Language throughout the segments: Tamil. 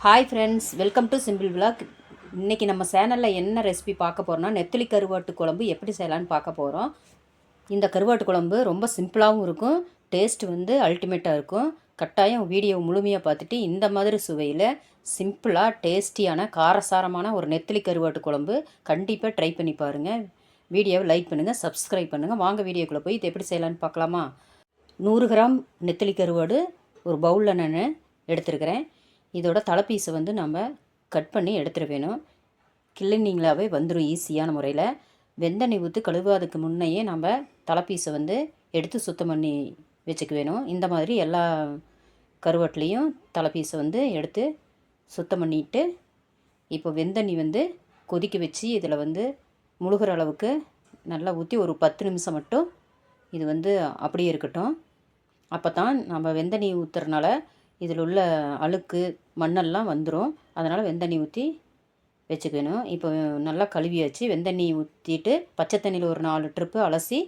Hi friends, welcome to simple vlog. இன்றைக்கி நம்ம சேனலில் என்ன ரெசிபி பார்க்க போகிறோம்னா நெத்திலி கருவாட்டு குழம்பு எப்படி செய்யலான்னு பார்க்க போகிறோம். இந்த கருவாட்டு குழம்பு ரொம்ப சிம்பிளாகவும் இருக்கும், டேஸ்ட் வந்து அல்டிமேட்டாக இருக்கும். கட்டாயம் வீடியோ முழுமையாக பார்த்துட்டு இந்த மாதிரி சுவையில் சிம்பிளாக டேஸ்டியான காரசாரமான ஒரு நெத்திலி கருவாட்டு குழம்பு கண்டிப்பாக ட்ரை பண்ணி பாருங்கள். வீடியோவை லைக் பண்ணுங்கள், சப்ஸ்கிரைப் பண்ணுங்கள். வாங்க வீடியோக்குள்ளே போய் இது எப்படி செய்யலான்னு பார்க்கலாமா. 100 கிராம் நெத்திலி கருவாடு ஒரு பவுலில் நான் எடுத்துருக்கிறேன். இதோட தலைப்பீஸை வந்து நம்ம கட் பண்ணி எடுத்துட வேணும். கிளீனிங்களாகவே வந்துடும் ஈஸியான முறையில். வெந்தெண்ணெய் ஊற்றி கழுவாதுக்கு முன்னையே நம்ம தலைப்பீஸை வந்து எடுத்து சுத்தம் பண்ணி வச்சுக்க வேணும். இந்த மாதிரி எல்லா கருவாட்டிலையும் தலைப்பீஸை வந்து எடுத்து சுத்தம் பண்ணிவிட்டு இப்போ வெந்தெண்ணெய் வந்து கொதிக்க வச்சு இதில் வந்து முழுகிற அளவுக்கு நல்லா ஊற்றி ஒரு 10 நிமிஷம் மட்டும் இது வந்து அப்படியே இருக்கட்டும். அப்போ தான் நம்ம வெந்தெண்ணெய் ஊற்றுறனால இதில் உள்ள அழுக்கு மண்ணெல்லாம் வந்துடும். அதனால் வெந்தெண்ணெய் ஊற்றி வச்சுக்கணும். இப்போ நல்லா கழுவியாச்சு. வெந்தெண்ணெய் ஊற்றிட்டு பச்சை தண்ணியில் ஒரு 4 ட்ரிப்பு அலசி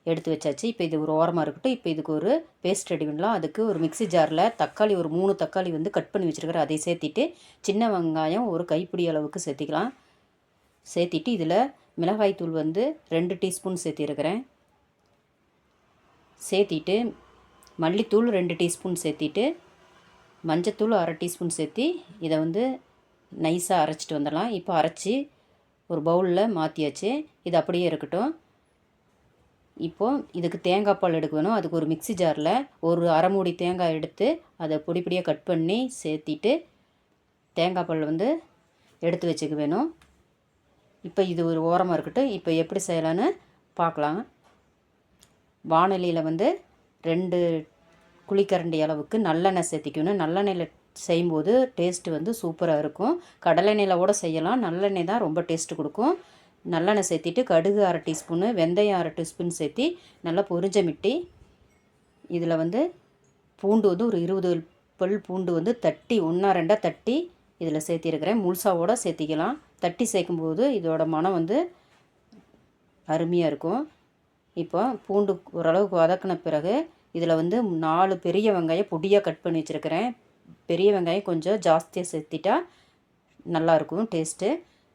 எடுத்து வச்சாச்சு. இப்போ இது ஒரு ஓரமாக இருக்கட்டும். இப்போ இதுக்கு ஒரு பேஸ்ட் ரெடி பண்ணலாம். அதுக்கு ஒரு மிக்ஸி ஜாரில் தக்காளி ஒரு 3 தக்காளி வந்து கட் பண்ணி வச்சுருக்கிறேன். அதை சேர்த்திட்டு சின்ன வெங்காயம் ஒரு கைப்பிடி அளவுக்கு சேர்த்திக்கலாம். சேர்த்திட்டு இதில் மிளகாய்த்தூள் வந்து 2 டீஸ்பூன் சேர்த்திருக்கிறேன். சேர்த்திட்டு மல்லித்தூள் 2 டீஸ்பூன் சேர்த்திட்டு மஞ்சத்தூள் 1/2 டீஸ்பூன் சேர்த்தி இதை வந்து நைஸாக அரைச்சிட்டு வந்துடலாம். இப்போ அரைச்சி ஒரு பவுலில் மாற்றியாச்சு. இது அப்படியே இருக்கட்டும். இப்போது இதுக்கு தேங்காய் பால் எடுக்க வேணும். அதுக்கு ஒரு மிக்ஸி ஜாரில் ஒரு அரை மூடி தேங்காய் எடுத்து அதை பொடி பொடியாக கட் பண்ணி சேர்த்திட்டு தேங்காய் பால் வந்து எடுத்து வச்சுக்க வேணும். இப்போ இது ஒரு ஓரமாக இருக்கட்டும். இப்போ எப்படி செய்யலான்னு பார்க்கலாம். வாணலியில் வந்து 2 குழிக்கரண்டி அளவுக்கு நல்லெண்ணெய் சேர்த்திக்கணும். நல்லெண்ணெயில் செய்யும்போது டேஸ்ட்டு வந்து சூப்பராக இருக்கும். கடலெண்ணெயில் கூட செய்யலாம், நல்லெண்ணெய் தான் ரொம்ப டேஸ்ட்டு கொடுக்கும். நல்லெண்ணெய் சேர்த்திட்டு கடுகு 1/2 டீஸ்பூனு, வெந்தயம் 1/2 டீஸ்பூன் சேர்த்தி நல்லா பொரிஞ்ச மிட்டி இதில் வந்து பூண்டு வந்து ஒரு 20 பல் பூண்டு வந்து தட்டி 1-2 தட்டி இதில் சேர்த்திருக்கிறேன். முழுசாவோடு சேர்த்திக்கலாம். தட்டி சேர்க்கும்போது இதோட மனம் வந்து அருமையாக இருக்கும். இப்போ பூண்டு ஓரளவுக்கு வதக்கின பிறகு இதில் வந்து 4 பெரிய வெங்காயம் பொடியாக கட் பண்ணி வச்சுருக்கிறேன். பெரிய வெங்காயம் கொஞ்சம் ஜாஸ்தியாக சேர்த்திட்டா நல்லாயிருக்கும் டேஸ்ட்டு.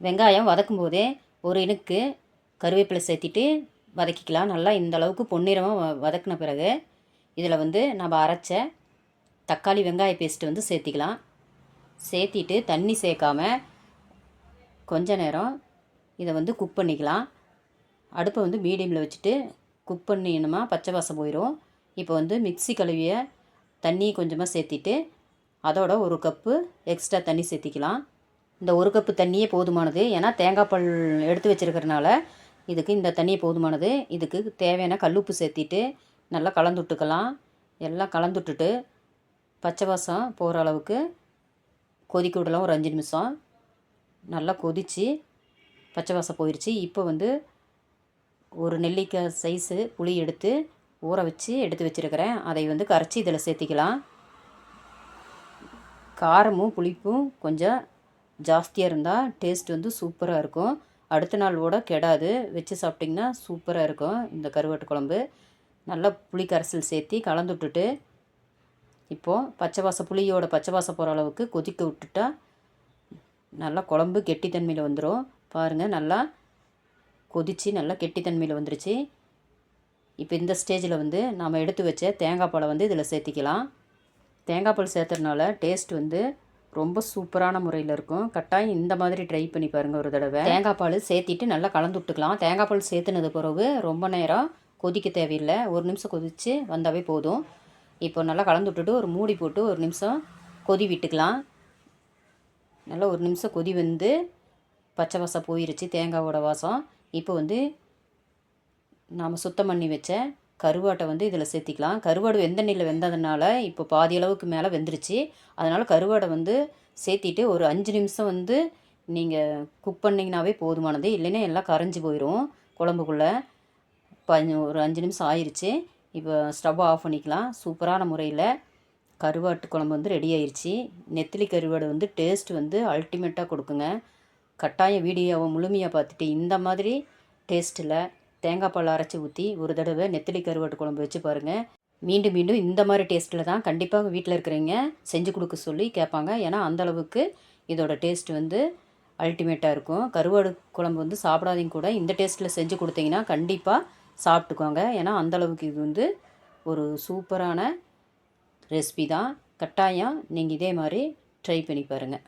வெங்காயம் வதக்கும் போதே ஒரு இனுக்கு கருவேப்பிலை சேர்த்திட்டு வதக்கிக்கலாம். நல்லா இந்த அளவுக்கு பொன்னிறமாக வதக்கின பிறகு இதில் வந்து நம்ம அரைச்ச தக்காளி வெங்காய பேஸ்ட்டு வந்து சேர்த்திக்கலாம். சேர்த்திட்டு தண்ணி சேர்க்காம கொஞ்ச நேரம் இதை வந்து குக் பண்ணிக்கலாம். அடுப்பை வந்து மீடியமில் வச்சுட்டு குக் பண்ணிடணுமா, பச்சை வாசம் போயிடும். இப்போ வந்து மிக்ஸி கழுவிய தண்ணி கொஞ்சமாக சேர்த்திட்டு அதோட 1 கப்பு எக்ஸ்ட்ரா தண்ணி சேர்த்திக்கலாம். இந்த 1 கப்பு தண்ணியே போதுமானது. ஏன்னா தேங்காய் பால் எடுத்து வச்சுருக்கிறனால இதுக்கு இந்த தண்ணியே போதுமானது. இதுக்கு தேவையான கல்லுப்பு சேர்த்திட்டு நல்லா கலந்துட்டுக்கலாம். எல்லாம் கலந்துட்டுட்டு பச்சை வாசம் போகிற அளவுக்கு கொதிக்க விடலாம். ஒரு 5 நிமிஷம் நல்லா கொதித்து பச்சை வாசம் போயிடுச்சு. இப்போ வந்து ஒரு நெல்லிக்காய் சைஸு புளி எடுத்து ஊற வச்சு எடுத்து வச்சுருக்கிறேன். அதை வந்து கரைச்சி இதில் சேர்த்திக்கலாம். காரமும் புளிப்பும் கொஞ்சம் ஜாஸ்தியாக இருந்தால் டேஸ்ட் வந்து சூப்பராக இருக்கும். அடுத்த நாள் கூட கெடாது, வச்சு சாப்பிட்டிங்கன்னா சூப்பராக இருக்கும் இந்த கருவாட்டு குழம்பு. நல்லா புளி கரைசல் சேர்த்தி கலந்து விட்டுட்டு இப்போது புளியோட பச்சை வாசம் போகிற அளவுக்கு கொதிக்க விட்டுட்டா நல்லா குழம்பு கெட்டித்தன்மையில் வந்துடும். பாருங்கள், நல்லா கொதித்து நல்லா கெட்டித்தன்மையில் வந்துருச்சு. இப்போ இந்த ஸ்டேஜில் வந்து நாம் எடுத்து வச்ச தேங்காய் பாலை வந்து இதில் சேர்த்திக்கலாம். தேங்காய் பால் சேர்த்துறதுனால டேஸ்ட் வந்து ரொம்ப சூப்பரான முறையில் இருக்கும். கட்டாயம் இந்த மாதிரி ட்ரை பண்ணி பாருங்கள் ஒரு தடவை. தேங்காய் பால் சேர்த்திட்டு நல்லா கலந்து விட்டுக்கலாம். தேங்காய் பால் சேர்த்துனது பிறகு ரொம்ப நேரம் கொதிக்க தேவையில்லை, 1 நிமிஷம் கொதித்து வந்தாவே போதும். இப்போ நல்லா கலந்து விட்டுட்டு ஒரு மூடி போட்டு 1 நிமிஷம் கொதி விட்டுக்கலாம். நல்லா 1 நிமிஷம் கொதி வந்து பச்சை வாசம் போயிருச்சு, தேங்காயோட வாசம். இப்போ வந்து நாம் சுத்தம் பண்ணி வச்ச கருவாட்டை வந்து இதில் சேர்த்திக்கலாம். கருவாடு வெந்தெண்ணெயில் வெந்ததுனால இப்போ பாதி அளவுக்கு மேலே வெந்துருச்சு. அதனால் கருவாடை வந்து சேர்த்திட்டு ஒரு 5 நிமிஷம் வந்து நீங்கள் குக் பண்ணிங்கனாவே போதுமானது. இல்லைன்னா எல்லாம் கரைஞ்சி போயிடும் குழம்புக்குள்ளே. இப்போ ஒரு 5 நிமிஷம் ஆயிடுச்சு. இப்போ ஸ்டவ் ஆஃப் பண்ணிக்கலாம். சூப்பரான முறையில் கருவாட்டு குழம்பு வந்து ரெடி ஆயிடுச்சு. நெத்திலி கருவாடு வந்து டேஸ்ட் வந்து அல்டிமேட்டாக கொடுக்குங்க. கட்டாயம் வீடியோவை முழுமையாக பார்த்துட்டு இந்த மாதிரி டேஸ்ட்டில் தேங்காய் பால் அரைச்சி ஊற்றி ஒரு தடவை நெத்திலி கருவாட்டு குழம்பு வச்சு பாருங்கள். மீண்டும் மீண்டும் இந்த மாதிரி டேஸ்ட்டில் தான் கண்டிப்பாக வீட்டில் இருக்கிறவங்க செஞ்சு கொடுக்க சொல்லி கேட்பாங்க. ஏன்னா அந்தளவுக்கு இதோட டேஸ்ட் வந்து அல்டிமேட்டாக இருக்கும். கருவாடு குழம்பு வந்து சாப்பிடாதீங்க கூட இந்த டேஸ்ட்டில் செஞ்சு கொடுத்தீங்கன்னா கண்டிப்பாக சாப்பிட்டுக்கோங்க. ஏன்னா அந்தளவுக்கு இது வந்து ஒரு சூப்பரான ரெசிபி தான். கட்டாயம் நீங்கள் இதே மாதிரி ட்ரை பண்ணி பாருங்கள்.